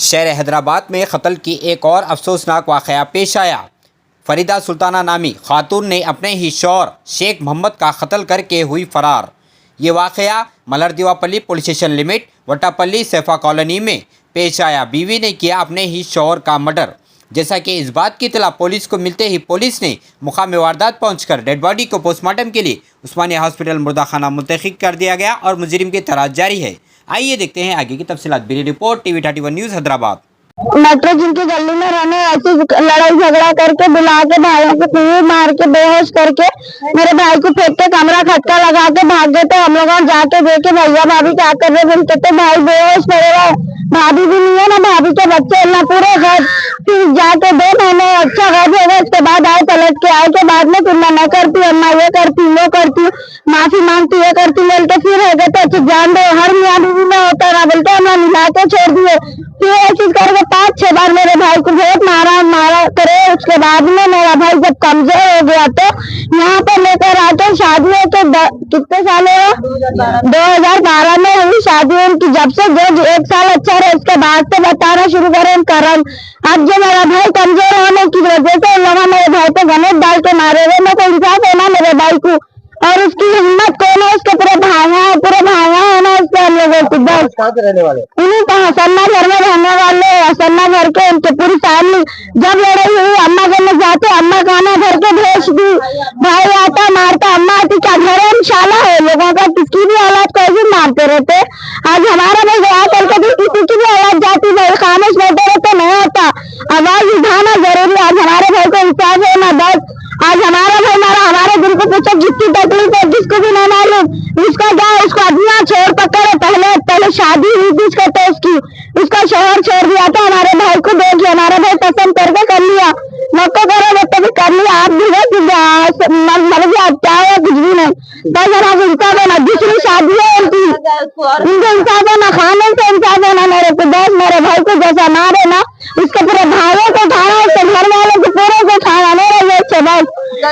शहर हैदराबाद में कत्ल की एक और अफसोसनाक वाक़या पेश आया। फरीदा सुल्ताना नामी खातून ने अपने ही शौहर शेख मोहम्मद का कत्ल करके हुई फरार। ये वाक़या मलरदीवापल्ली police station limit वटापल्ली Saifai colony में पेश आया। बीवी ने किया अपने ही शौहर का मर्डर। जैसा कि इस बात की इत्तला पुलिस को मिलते ही पुलिस ने मुकाम वारदात पहुंचकर डेड बॉडी को पोस्टमार्टम के लिए उस्मानिया हॉस्पिटल मुर्दा खाना मुंतकिल कर दिया गया और मुजरिम की तलाश जारी है। आइए देखते हैं आगे की तफसीलात। Bureau report TV 31 news Hyderabad. Metro जिनकी गली में रहने ऐसी लड़ाई झगड़ा करके बुला के भाइयों को कुएं मार के बेहोश करके मेरे भाई को फेंक के कमरा खटका लगा के भाग गए। तो हम लोग जाके देखे भैया भाभी क्या कर रहे बोलते थे, भाई बेहोश पड़े रहे, भाभी भी नहीं है ना, भाभी के बच्चे ना पूरे घर। फिर जाके 2 महीने अच्छा घर होगा, उसके बाद आए पलट के आए के बाद में फिर मैं नहीं करती, अम्मा ये करती वो करती, माफी मांगती ये करती बोलते फिर हो गए। तो अच्छा जान दो हर मियाँ बीवी में होता ना बोलते हम मिला के छोड़ दिए। फिर ऐसी करके 5-6 बार मेरे भाई को बहुत मारा करे। उसके बाद में मेरा भाई जब कमजोर हो गया तो यहाँ पर लेकर आके शादी के कितने साल हुआ, 2012 में हुई शादी उनकी। जब से जो 1 साल अच्छा रहे उसके बाद से बताना शुरू करें करण। अब जो मेरा भाई कमजोर होने की वजह से उन लोगों मेरे भाई पे गणेश डाल के मारे हुए। मैं को इंसाफ है ना मेरे भाई को, और उसकी हिम्मत कौन है, उसके पूरे भाइयां है ना उसके हम लोगों को। बस रहने वाले उन्हीं का हसन्ना घर में रहने वाले हसन्ना घर के उनके पूरी फैमिली। जब लड़ाई हुई अम्मा घर में जाते, अम्मा खाना घर के भेज दी, भाई आता मारता, अम्मा आती, क्या घर शाला है लोगों का, किसकी भी औलाद को ऐसे मारते रहते। आज हमारा भाई गया करके भी किसी की भी औलाद जाती, भाई खामोश बैठे रहते नहीं होता, आवाज उठाना जरूरी। आज हमारे भाई को इंसाफ है ना, बस आज हमारा भाई मारा, हमारे दिल को पूछो जिसकी तकलीफ है, जिसको भी नहीं मालूम उसका क्या है, उसको अदना छोड़ पकड़े। पहले शादी हुई थी उसका, तो उसका शोहर छोड़ दिया था। हमारे भाई को देखिए, हमारा भाई पसंद करके कर लिया, मक्को करो बच्चे भी कर लिया। आप भी मर गया क्या है, कुछ भी नहीं। बस आप इंसाफ है ना, दूसरी शादी है उनकी, उनके इंसाफ है ना, खाने से इंसाफ है ना मेरे को। बस मेरे भाई को जैसा मारे ना उसके पूरे भाइयों को उठाना, उसके घर वालों को पूरे को उठाना मेरे बच्चे। बस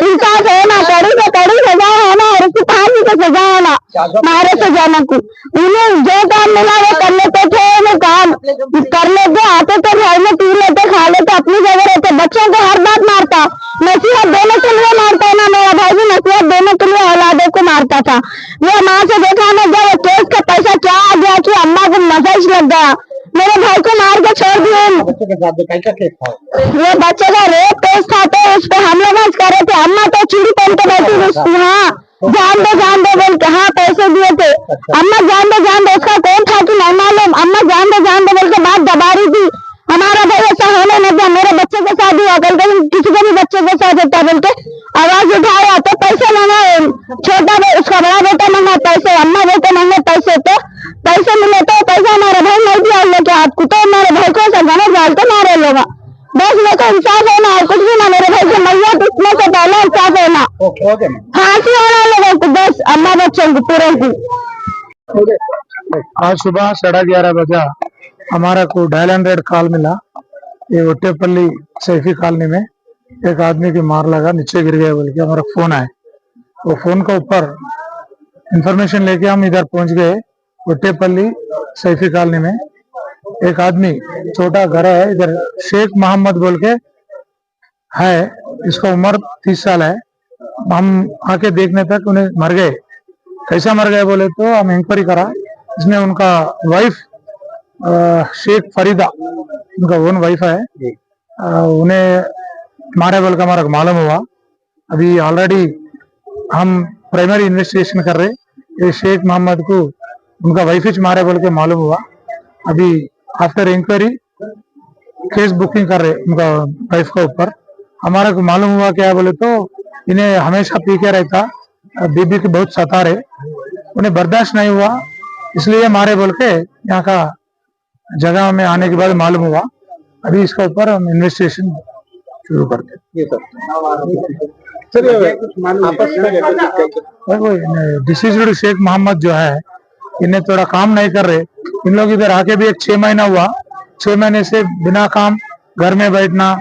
इंसाफ है ना, कड़ी से कड़ी सजा है ना, और उसकी फांसी की सजा है ना मारे से जाना को। उन्हें जो काम मिला वो कर लेते थे, वो काम कर लेते, आते तो घर में पी लेते खा लेते, अपनी जगह रहते। बच्चों को हर बात मारता, नसीहत देने के लिए मारता है ना मेरा भाई भी, नसीहत देने के लिए औलादों को मारता था। ये माँ से देखा ना जब केस का पैसा क्या आ गया कि अम्मा को मसाज लग गया, मेरे भाई को मार के छोड़ दिए। ये बच्चे का रेप केस था, तो उस पर हम लोग कर रहे थे। अम्मा तो चूड़ी पहन के बैठी, हाँ जान दो बोल के, हाँ पैसे दिए थे। अम्मा जान दो उसका कौन था कि नहीं मालूम, अम्मा जान दो बोल के बात दबा रही थी। हमारा भाई ऐसा होने नहीं दिया, मेरे बच्चे के साथ हुआ, कल किसी को भी बच्चे के साथ होता बोल के आवाज उठाया तो पैसे मांगा। छोटा उसका बड़ा बेटा मांगा पैसे, अम्मा बेटे मांगे पैसे, तो पैसे मिले तो पैसा हमारे भाई नहीं दिया लेके आपको, तो हमारे भाई को ऐसा गणेश डाल के मारे लोग। बस मेरे को इंसाफ है ना, और कुछ भी ना, मेरे भाई से मैया टूटने से पहले इंसाफ है ना, फांसी होना लोगों को, बस अम्मा बच्चों को पूरे की। आज सुबह 11:30 बजे हमारा को डायल 100 कॉल मिला। ये वट्टेपल्ली सैफी कॉलोनी में एक आदमी की मार लगा, नीचे गिर गया बोल के हमारा फोन आया। वो फोन का ऊपर इंफॉर्मेशन लेके हम इधर पहुंच गए। वट्टेपल्ली सैफी कॉलोनी में एक आदमी, छोटा घर है इधर, शेख मोहम्मद बोल के है, इसका उम्र 30 साल है। हम आके देखने तक उन्हें मर गए। कैसा मर गए बोले तो हम इंक्वायरी करा, इसमें उनका वाइफ शेख फरीदा, उनका ओन वाइफ है, उन्हें मारे बोल का हमारा मालूम हुआ। अभी ऑलरेडी हम प्राइमरी इन्वेस्टिगेशन कर रहे, ये शेख मोहम्मद को उनका वाइफ ही मारे बोल के मालूम हुआ। अभी आफ्टर इंक्वायरी केस बुकिंग कर रहे उनका वाइफ का ऊपर। हमारा को मालूम हुआ क्या बोले तो इन्हें हमेशा पी के रहता, बीबी के बहुत सता रहे, उन्हें बर्दाश्त नहीं हुआ इसलिए मारे बोल के यहाँ का जगह में आने के बाद मालूम हुआ। अभी इसका ऊपर हम इन्वेस्टिगेशन शुरू करते। डिसीज्ड शेख मोहम्मद जो है, इन्हें थोड़ा काम नहीं कर रहे। इन लोग इधर आके भी 6 महीना हुआ, 6 महीने से बिना काम घर में बैठना,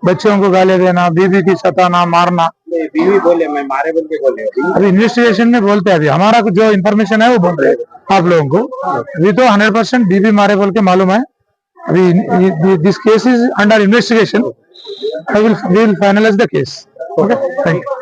बच्चों को गाली देना, बीवी की सताना मारना। बीवी बोले मैं मारे बोल के बोले, अभी इन्वेस्टिगेशन में बोलते हैं। अभी हमारा कुछ जो इन्फॉर्मेशन है वो बोल रहे हैं आप लोगों को। अभी तो 100% बीवी मारे बोल के मालूम है, अभी this case is under investigation. We will finalize the case. Okay, thank you.